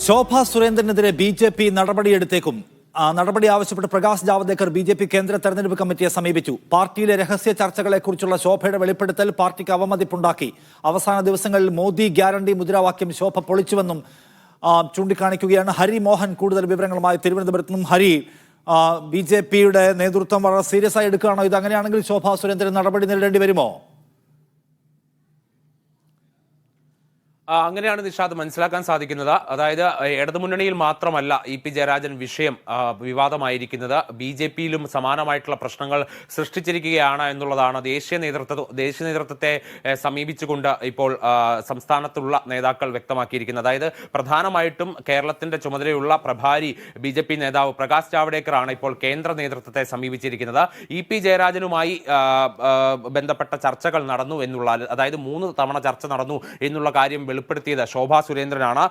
Shobha സുരേന്ദ്രനെതിരെ BJP നടപടിയെടുത്തേക്കും. നടപടി ആവശ്യപ്പെട്ട് Prakash Javadekar BJP കേന്ദ്ര തെരഞ്ഞെടുപ്പ് കമ്മിറ്റിയെ സമീപിച്ചു. പാർട്ടിയിലെ രഹസ്യ ചർച്ചകളെക്കുറിച്ചുള്ള ശോഭയുടെ വെളിപ്പെടുത്തൽ പാർട്ടിക്ക് അവമതിപ്പുണ്ടാക്കി. അവസാന ദിവസങ്ങളിൽ മോദി ഗ്യാരണ്ടി മുദ്രാവാക്യം ശോഭ പൊളിച്ചുവെന്നും ചൂണ്ടിക്കാണിക്കുകയാണ്. ഹരി മോഹൻ കൂടുതൽ വിവരങ്ങളുമായി തിരുവനന്തപുരത്ത് നിന്നും. ഹരി, ബി.ജെ.പിയുടെ നേതൃത്വം വളരെ സീരിയസ് ആയി എടുക്കുകയാണോ? ഇത് അങ്ങനെയാണെങ്കിൽ ശോഭാ സുരേന്ദ്രൻ നടപടി നേരിടേണ്ടി വരുമോ? അങ്ങനെയാണ് നിഷാദ് മനസ്സിലാക്കാൻ സാധിക്കുന്നത്. അതായത് ഇടതുമുന്നണിയിൽ മാത്രമല്ല ഇ.പി. ജയരാജൻ വിഷയം വിവാദമായിരിക്കുന്നത്, ബി.ജെ.പിയിലും സമാനമായിട്ടുള്ള പ്രശ്നങ്ങൾ സൃഷ്ടിച്ചിരിക്കുകയാണ് എന്നുള്ളതാണ് ദേശീയ നേതൃത്വത്തെ സമീപിച്ചുകൊണ്ട് ഇപ്പോൾ സംസ്ഥാനത്തുള്ള നേതാക്കൾ വ്യക്തമാക്കിയിരിക്കുന്നത്. അതായത് പ്രധാനമായിട്ടും കേരളത്തിന്റെ ചുമതലയുള്ള പ്രഭാരി ബി.ജെ.പി നേതാവ് പ്രകാശ് ജാവ്ദേക്കറാണ് ഇപ്പോൾ കേന്ദ്ര നേതൃത്വത്തെ സമീപിച്ചിരിക്കുന്നത്. ഇ.പി. ജയരാജനുമായി ബന്ധപ്പെട്ട ചർച്ചകൾ നടന്നു എന്നുള്ള, അതായത് 3 തവണ ചർച്ച നടന്നു എന്നുള്ള കാര്യം വെളിപ്പെടുത്തിയത് ശോഭാ സുരേന്ദ്രനാണ്.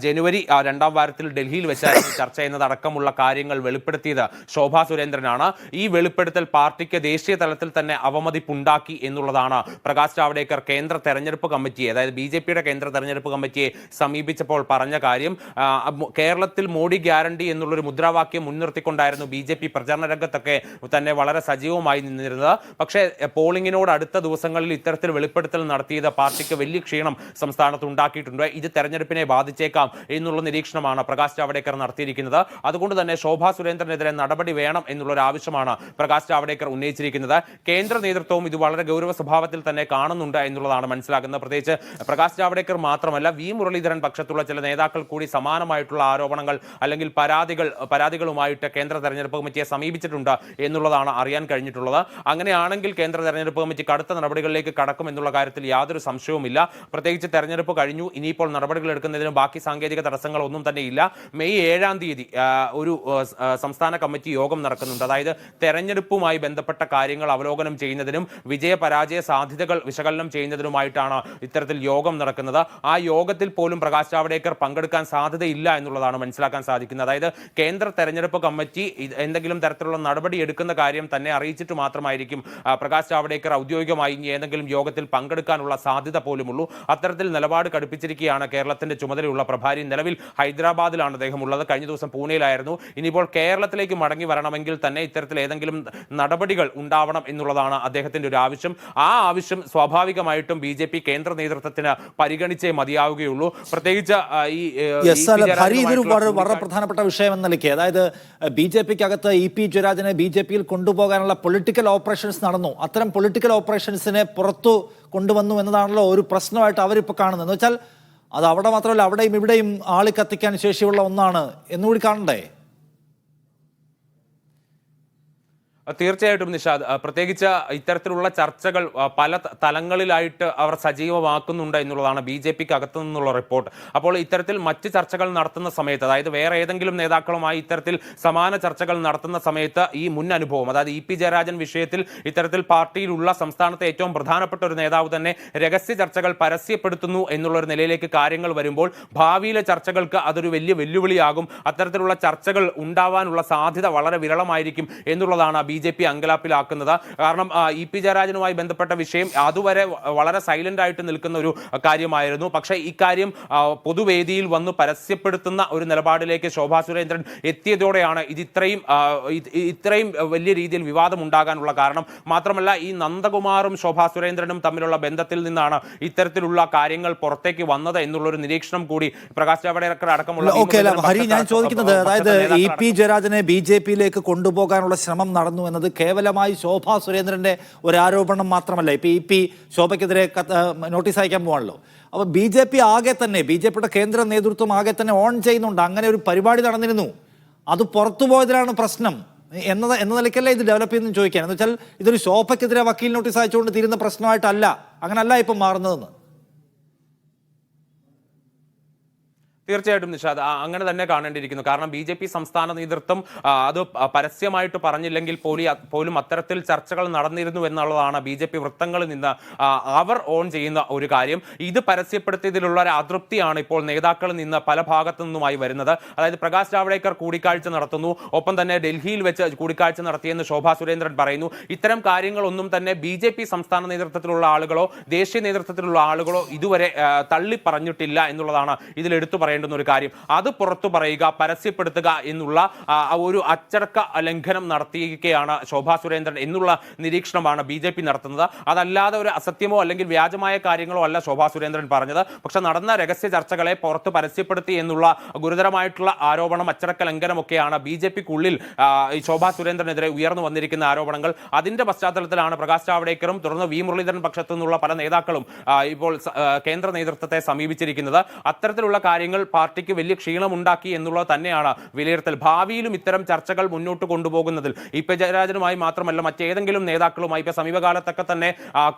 ജനുവരി 2ാം വാരത്തിൽ ഡൽഹിയിൽ വെച്ചായിരുന്നു ചർച്ച എന്നതടക്കമുള്ള കാര്യങ്ങൾ വെളിപ്പെടുത്തിയത് ശോഭാ സുരേന്ദ്രനാണ്. ഈ വെളിപ്പെടുത്തൽ പാർട്ടിക്ക് ദേശീയ തലത്തിൽ തന്നെ അവമതിപ്പുണ്ടാക്കി എന്നുള്ളതാണ് പ്രകാശ് ജാവ്ദേക്കർ കേന്ദ്ര തെരഞ്ഞെടുപ്പ് കമ്മിറ്റിയെ, അതായത് ബി.ജെ.പിയുടെ കേന്ദ്ര തെരഞ്ഞെടുപ്പ് കമ്മിറ്റിയെ സമീപിച്ചപ്പോൾ പറഞ്ഞ കാര്യം. കേരളത്തിൽ മോഡി ഗ്യാരണ്ടി എന്നുള്ളൊരു മുദ്രാവാക്യം മുൻനിർത്തിക്കൊണ്ടായിരുന്നു ബി.ജെ.പി പ്രചരണ രംഗത്തൊക്കെ തന്നെ വളരെ സജീവമായി നിന്നിരുന്നത്. പക്ഷേ പോളിംഗിനോട് അടുത്ത ദിവസങ്ങളിൽ ഇത്തരത്തിൽ വെളിപ്പെടുത്തൽ നടത്തിയത് പാർട്ടിക്ക് വലിയ ക്ഷീണം സംസ്ഥാനത്ത് ഉണ്ടാക്കിയിട്ടുണ്ട്. ഇത് തെരഞ്ഞെടുപ്പിനെ ബാധിച്ചേക്കാം എന്നുള്ള നിരീക്ഷണമാണ് പ്രകാശ് ജാവ്ദേക്കർ നടത്തിയിരിക്കുന്നത്. അതുകൊണ്ട് തന്നെ ശോഭാ സുരേന്ദ്രനെതിരെ നടപടി വേണം എന്നുള്ളൊരു ആവശ്യമാണ് പ്രകാശ് ജാവ്ദേക്കർ ഉന്നയിച്ചിരിക്കുന്നത്. കേന്ദ്ര നേതൃത്വവും ഇത് വളരെ ഗൗരവ സ്വഭാവത്തിൽ തന്നെ കാണുന്നുണ്ട് എന്നുള്ളതാണ് മനസ്സിലാക്കുന്നത്. പ്രത്യേകിച്ച് പ്രകാശ് ജാവ്ദേക്കർ മാത്രമല്ല, വി മുരളീധരൻ പക്ഷത്തുള്ള ചില നേതാക്കൾ കൂടി സമാനമായിട്ടുള്ള ആരോപണങ്ങൾ അല്ലെങ്കിൽ പരാതികളുമായിട്ട് കേന്ദ്ര തെരഞ്ഞെടുപ്പ് കമ്മിറ്റിയെ സമീപിച്ചിട്ടുണ്ട് എന്നുള്ളതാണ് അറിയാൻ കഴിഞ്ഞിട്ടുള്ളത്. അങ്ങനെയാണെങ്കിൽ കേന്ദ്ര തെരഞ്ഞെടുപ്പ് കമ്മിറ്റി കടുത്ത നടപടികളിലേക്ക് കടക്കും എന്നുള്ള കാര്യത്തിൽ യാതൊരു സംശയവുമില്ല. പ്രത്യേകിച്ച് തെരഞ്ഞെടുപ്പ് കഴിഞ്ഞു, ഇനിയിപ്പോൾ നടപടികൾ എടുക്കുന്നതിന് ബാക്കി സാങ്കേതിക തടസ്സങ്ങളൊന്നും തന്നെ ഇല്ല. മെയ് 7ാം തീയതി ഒരു സംസ്ഥാന കമ്മിറ്റി യോഗം നടക്കുന്നുണ്ട്. അതായത് തെരഞ്ഞെടുപ്പുമായി ബന്ധപ്പെട്ട കാര്യങ്ങൾ അവലോകനം ചെയ്യുന്നതിനും വിജയപരാജയ സാധ്യതകൾ വിശകലനം ചെയ്യുന്നതിനുമായിട്ടാണ് ഇത്തരത്തിൽ യോഗം നടക്കുന്നത്. ആ യോഗത്തിൽ പോലും പ്രകാശ് ജാവ്ദേക്കർ പങ്കെടുക്കാൻ സാധ്യതയില്ല എന്നുള്ളതാണ് മനസ്സിലാക്കാൻ സാധിക്കുന്നത്. അതായത് കേന്ദ്ര തെരഞ്ഞെടുപ്പ് കമ്മിറ്റി എന്തെങ്കിലും തരത്തിലുള്ള നടപടി എടുക്കുന്ന കാര്യം തന്നെ അറിയിച്ചിട്ട് മാത്രമായിരിക്കും പ്രകാശ് ജാവ്ദേക്കർ ഔദ്യോഗികമായി ഏതെങ്കിലും യോഗത്തിൽ പങ്കെടുക്കാനുള്ള സാധ്യത പോലുമുള്ളൂ. അത്തരത്തിൽ നിലപാട് കടുപ്പിച്ചിരിക്കുകയാണ് കേരളത്തിന്റെ ചുമതലയുള്ള പ്രഭാരി. നിലവിൽ ഹൈദരാബാദിലാണ് അദ്ദേഹം ഉള്ളത്. കഴിഞ്ഞ ദിവസം പൂനെയിലായിരുന്നു. ഇനിയിപ്പോൾ കേരളത്തിലേക്ക് മടങ്ങി വരണമെങ്കിൽ തന്നെ ഇത്തരത്തിൽ ഏതെങ്കിലും നടപടികൾ ഉണ്ടാവണം എന്നുള്ളതാണ് അദ്ദേഹത്തിന്റെ ഒരു ആവശ്യം. ആ ആവശ്യം സ്വാഭാവികമായിട്ടും ബി.ജെ.പി കേന്ദ്ര നേതൃത്വത്തിന് പരിഗണിച്ചേ മതിയാവുകയുള്ളൂ. പ്രത്യേകിച്ച് വളരെ പ്രധാനപ്പെട്ട വിഷയം എന്ന നിലയ്ക്ക്, അതായത് ബി.ജെ.പിക്കകത്ത് ഇ.പി. ജയരാജനെ ബി.ജെ.പിയിൽ കൊണ്ടുപോകാനുള്ള പൊളിറ്റിക്കൽ ഓപ്പറേഷൻസ് നടന്നു. അത്തരം പൊളിറ്റിക്കൽ ഓപ്പറേഷൻസിനെ പുറത്തു കൊണ്ടുവന്നു എന്നതാണല്ലോ ഒരു പ്രശ്നമായിട്ട് അവരിപ്പോൾ കാണുന്നത്. എന്ന് വെച്ചാൽ അത് അവിടെ മാത്രമല്ല, അവിടെയും ഇവിടെയും ആളി കത്തിക്കാൻ ശേഷിയുള്ള ഒന്നാണ് എന്നുകൂടി കാണണ്ടേ? തീർച്ചയായിട്ടും നിഷാദ്, പ്രത്യേകിച്ച് ഇത്തരത്തിലുള്ള ചർച്ചകൾ പല തലങ്ങളിലായിട്ട് അവർ സജീവമാക്കുന്നുണ്ട് എന്നുള്ളതാണ് ബി.ജെ.പിക്ക് അകത്തു നിന്നുള്ള റിപ്പോർട്ട്. അപ്പോൾ ഇത്തരത്തിൽ മറ്റ് ചർച്ചകൾ നടത്തുന്ന സമയത്ത്, അതായത് വേറെ ഏതെങ്കിലും നേതാക്കളുമായി ഇത്തരത്തിൽ സമാന ചർച്ചകൾ നടത്തുന്ന സമയത്ത് ഈ മുൻ അനുഭവം, അതായത് ഇ.പി. ജയരാജൻ വിഷയത്തിൽ ഇത്തരത്തിൽ പാർട്ടിയിലുള്ള സംസ്ഥാനത്തെ ഏറ്റവും പ്രധാനപ്പെട്ട ഒരു നേതാവ് തന്നെ രഹസ്യ ചർച്ചകൾ പരസ്യപ്പെടുത്തുന്നു എന്നുള്ളൊരു നിലയിലേക്ക് കാര്യങ്ങൾ വരുമ്പോൾ ഭാവിയിലെ ചർച്ചകൾക്ക് അതൊരു വലിയ വെല്ലുവിളിയാകും. അത്തരത്തിലുള്ള ചർച്ചകൾ ഉണ്ടാവാനുള്ള സാധ്യത വളരെ വിരളമായിരിക്കും എന്നുള്ളതാണ് ബി.ജെ.പി അങ്കലാപ്പിലാക്കുന്നത്. കാരണം ഇ.പി. ജയരാജനുമായി ബന്ധപ്പെട്ട വിഷയം അതുവരെ വളരെ സൈലന്റ് ആയിട്ട് നിൽക്കുന്ന ഒരു കാര്യമായിരുന്നു. പക്ഷേ ഇക്കാര്യം പൊതുവേദിയിൽ വന്ന് പരസ്യപ്പെടുത്തുന്ന ഒരു നിലപാടിലേക്ക് ശോഭാ സുരേന്ദ്രൻ എത്തിയതോടെയാണ് ഇത് ഇത്രയും വലിയ രീതിയിൽ വിവാദം ഉണ്ടാകാനുള്ള കാരണം. മാത്രമല്ല, ഈ നന്ദകുമാറും ശോഭാ സുരേന്ദ്രനും തമ്മിലുള്ള ബന്ധത്തിൽ നിന്നാണ് ഇത്തരത്തിലുള്ള കാര്യങ്ങൾ പുറത്തേക്ക് വന്നത് എന്നുള്ളൊരു നിരീക്ഷണം കൂടി പ്രകാശ് ജാവ്ദേക്കർ അടക്കമുള്ള ഞാൻ ചോദിക്കുന്നത്, അതായത് ഇ.പി. ജയരാജനെ ബി.ജെ.പിയിലേക്ക് കൊണ്ടുപോകാനുള്ള ശ്രമം നടന്നു എന്നത് കേവലമായി ശോഭാ സുരേന്ദ്രന്റെ ഒരു ആരോപണം മാത്രമല്ല. ഇ.പി. ശോഭയ്ക്കെതിരെ നോട്ടീസ് അയക്കാൻ പോവാണല്ലോ. അപ്പോൾ ബി.ജെ.പി ആകെ തന്നെ, ബി.ജെ.പിയുടെ കേന്ദ്ര നേതൃത്വം ആകെ തന്നെ ഓൺ ചെയ്യുന്നുണ്ട്. അങ്ങനെ ഒരു പരിപാടി നടന്നിരുന്നു, അത് പുറത്തു പോയതിലാണ് പ്രശ്നം എന്ന നിലയ്ക്കല്ലേ ഇത് ഡെവലപ്പ് ചെയ്യുന്നത് ചോദിക്കാൻ. എന്ന് വെച്ചാൽ ഇതൊരു ശോഭയ്ക്കെതിരെ വക്കീൽ നോട്ടീസ് അയച്ചുകൊണ്ട് തീരുന്ന പ്രശ്നമായിട്ടല്ല, അങ്ങനല്ല ഇപ്പം മാറുന്നതെന്ന്. തീർച്ചയായിട്ടും നിഷാദ്, അങ്ങനെ തന്നെ കാണേണ്ടിയിരിക്കുന്നു. കാരണം ബി.ജെ.പി സംസ്ഥാന നേതൃത്വം അത് പരസ്യമായിട്ട് പറഞ്ഞില്ലെങ്കിൽ പോലും അത്തരത്തിൽ ചർച്ചകൾ നടന്നിരുന്നു എന്നുള്ളതാണ് ബി.ജെ.പി വൃത്തങ്ങളിൽ നിന്ന് അവർ ഓൺ ചെയ്യുന്ന ഒരു കാര്യം. ഇത് പരസ്യപ്പെടുത്തിയതിലുള്ള ഒരു അതൃപ്തിയാണ് ഇപ്പോൾ നേതാക്കളിൽ നിന്ന് പല ഭാഗത്തു നിന്നുമായി വരുന്നത്. അതായത് പ്രകാശ് ജാവ്ദേക്കർ കൂടിക്കാഴ്ച നടത്തുന്നു, ഒപ്പം തന്നെ ഡൽഹിയിൽ വെച്ച് കൂടിക്കാഴ്ച നടത്തിയെന്ന് ശോഭാ സുരേന്ദ്രൻ പറയുന്നു. ഇത്തരം കാര്യങ്ങളൊന്നും തന്നെ ബി.ജെ.പി സംസ്ഥാന നേതൃത്വത്തിലുള്ള ആളുകളോ ദേശീയ നേതൃത്വത്തിലുള്ള ആളുകളോ ഇതുവരെ തള്ളി പറഞ്ഞിട്ടില്ല എന്നുള്ളതാണ് ഇതിൽ എടുത്തു പറയേണ്ടത്. ചെയ്യേണ്ടുന്ന ഒരു കാര്യം. അത് പുറത്തു പറയുക, പരസ്യപ്പെടുത്തുക എന്നുള്ള ഒരു അച്ചടക്ക ലംഘനം നടത്തിയിരിക്കുകയാണ് ശോഭാ സുരേന്ദ്രൻ എന്നുള്ള നിരീക്ഷണമാണ് BJP നടത്തുന്നത്. അതല്ലാതെ ഒരു അസത്യമോ അല്ലെങ്കിൽ വ്യാജമായ കാര്യങ്ങളോ അല്ല ശോഭാ സുരേന്ദ്രൻ പറഞ്ഞത്. പക്ഷെ നടന്ന രഹസ്യ ചർച്ചകളെ പുറത്ത് പരസ്യപ്പെടുത്തി എന്നുള്ള ഗുരുതരമായിട്ടുള്ള ആരോപണം, അച്ചടക്ക ലംഘനമൊക്കെയാണ് BJPക്കുള്ളിൽ ശോഭാ സുരേന്ദ്രനെതിരെ ഉയർന്നു വന്നിരിക്കുന്ന ആരോപണങ്ങൾ. അതിന്റെ പശ്ചാത്തലത്തിലാണ് പ്രകാശ് ജാവ്ദേക്കറും തുടർന്ന് V മുരളീധരൻ പക്ഷത്തു നിന്നുള്ള പല നേതാക്കളും ഇപ്പോൾ കേന്ദ്ര നേതൃത്വത്തെ സമീപിച്ചിരിക്കുന്നത്. അത്തരത്തിലുള്ള കാര്യങ്ങൾ പാർട്ടിക്ക് വലിയ ക്ഷീണമുണ്ടാക്കി എന്നുള്ളത് തന്നെയാണ് വിലയിരുത്തൽ. ഭാവിയിലും ഇത്തരം ചർച്ചകൾ മുന്നോട്ട് കൊണ്ടുപോകുന്നതിൽ EP ജയരാജനുമായി മാത്രമല്ല മറ്റേതെങ്കിലും നേതാക്കളുമായി ഇപ്പൊ സമീപകാലത്തൊക്കെ തന്നെ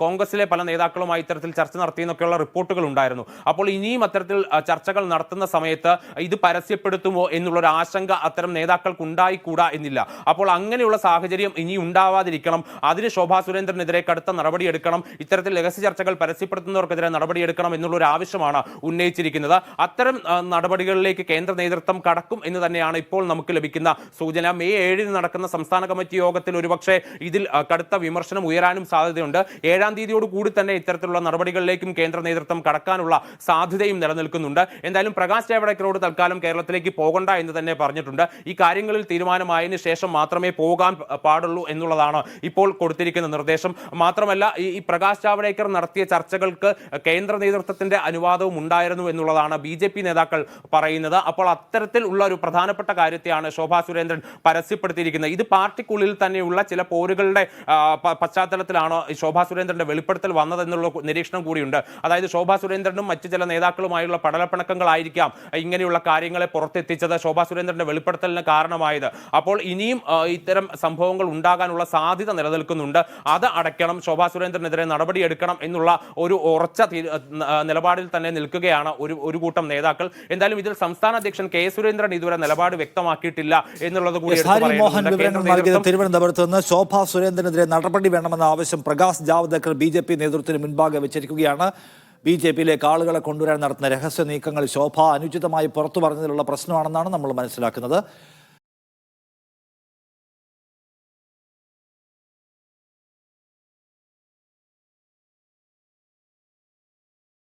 കോൺഗ്രസിലെ പല നേതാക്കളുമായി ഇത്തരത്തിൽ ചർച്ച നടത്തിയെന്നൊക്കെയുള്ള റിപ്പോർട്ടുകൾ ഉണ്ടായിരുന്നു. അപ്പോൾ ഇനിയും അത്തരത്തിൽ ചർച്ചകൾ നടത്തുന്ന സമയത്ത് ഇത് പരസ്യപ്പെടുത്തുമോ എന്നുള്ളൊരു ആശങ്ക അത്തരം നേതാക്കൾക്ക് ഉണ്ടായിക്കൂടാ എന്നില്ല. അപ്പോൾ അങ്ങനെയുള്ള സാഹചര്യം ഇനി ഉണ്ടാവാതിരിക്കണം. അതിന് ശോഭാ സുരേന്ദ്രനെതിരെ കടുത്ത നടപടിയെടുക്കണം. ഇത്തരത്തിൽ രഹസ്യ ചർച്ചകൾ പരസ്യപ്പെടുത്തുന്നവർക്കെതിരെ നടപടിയെടുക്കണം എന്നുള്ളൊരു ആവശ്യമാണ് ഉന്നയിച്ചിരിക്കുന്നത്. അത്തരം നടപടികളിലേക്ക് കേന്ദ്ര നേതൃത്വം കടക്കും എന്ന് തന്നെയാണ് ഇപ്പോൾ നമുക്ക് ലഭിക്കുന്ന സൂചന. മെയ് 7 നടക്കുന്ന സംസ്ഥാന കമ്മിറ്റി യോഗത്തിൽ ഒരുപക്ഷെ ഇതിൽ കടുത്ത വിമർശനം ഉയരാനും സാധ്യതയുണ്ട്. 7-ാം തീയതിയോട് കൂടി തന്നെ ഇത്തരത്തിലുള്ള നടപടികളിലേക്കും കേന്ദ്ര നേതൃത്വം കടക്കാനുള്ള സാധ്യതയും നിലനിൽക്കുന്നുണ്ട്. എന്തായാലും പ്രകാശ് ജാവ്ദേക്കറോട് തൽക്കാലം കേരളത്തിലേക്ക് പോകണ്ട എന്ന് തന്നെ പറഞ്ഞിട്ടുണ്ട്. ഈ കാര്യങ്ങളിൽ തീരുമാനമായതിനു ശേഷം മാത്രമേ പോകാൻ പാടുള്ളൂ എന്നുള്ളതാണ് ഇപ്പോൾ കൊടുത്തിരിക്കുന്ന നിർദ്ദേശം. മാത്രമല്ല ഈ പ്രകാശ് ജാവ്ദേക്കർ നടത്തിയ ചർച്ചകൾക്ക് കേന്ദ്ര നേതൃത്വത്തിന്റെ അനുവാദവും ഉണ്ടായിരുന്നു എന്നുള്ളതാണ് BJP നേതാക്കൾ പറയുന്നത്. അപ്പോൾ അത്തരത്തിൽ ഉള്ള ഒരു പ്രധാനപ്പെട്ട കാര്യത്തെയാണ് ശോഭാ സുരേന്ദ്രൻ പരസ്യപ്പെടുത്തിയിരിക്കുന്നത്. ഇത് പാർട്ടിക്കുള്ളിൽ തന്നെയുള്ള ചില പോരുകളുടെ പശ്ചാത്തലത്തിലാണ് ശോഭാ സുരേന്ദ്രന്റെ വെളിപ്പെടുത്തൽ വന്നതെന്നുള്ള നിരീക്ഷണം കൂടിയുണ്ട്. അതായത് ശോഭാ സുരേന്ദ്രനും മറ്റു ചില നേതാക്കളുമായുള്ള പടലപ്പിണക്കങ്ങളായിരിക്കാം ഇങ്ങനെയുള്ള കാര്യങ്ങളെ പുറത്തെത്തിച്ചത്, ശോഭാ സുരേന്ദ്രന്റെ വെളിപ്പെടുത്തലിന് കാരണമായത്. അപ്പോൾ ഇനിയും ഇത്തരം സംഭവങ്ങൾ ഉണ്ടാകാനുള്ള സാധ്യത നിലനിൽക്കുന്നുണ്ട്. അത് അടയ്ക്കണം, ശോഭാ സുരേന്ദ്രനെതിരെ നടപടിയെടുക്കണം എന്നുള്ള ഒരു ഉറച്ച നിലപാടിൽ തന്നെ നിൽക്കുകയാണ് ഒരു കൂട്ടം നേതാക്കൾ. എന്തായാലും ഇതിൽ സംസ്ഥാന അധ്യക്ഷൻ K സുരേന്ദ്രൻ ഇതുവരെ നിലപാട് വ്യക്തമാക്കിയിട്ടില്ല എന്നുള്ളത് കൂടി തിരുവനന്തപുരത്ത് നിന്ന് ശോഭാ സുരേന്ദ്രനെതിരെ നടപടി വേണമെന്ന ആവശ്യം പ്രകാശ് ജാവ്ദേക്കർ BJP നേതൃത്വത്തിന് മുൻപാകെ വെച്ചിരിക്കുകയാണ്. BJPയിലേക്ക് ആളുകളെ കൊണ്ടുവരാൻ നടത്തുന്ന രഹസ്യ നീക്കങ്ങൾ ശോഭ അനുചിതമായി പുറത്തു പറഞ്ഞതിലുള്ള പ്രശ്നമാണെന്നാണ് നമ്മൾ മനസ്സിലാക്കുന്നത്.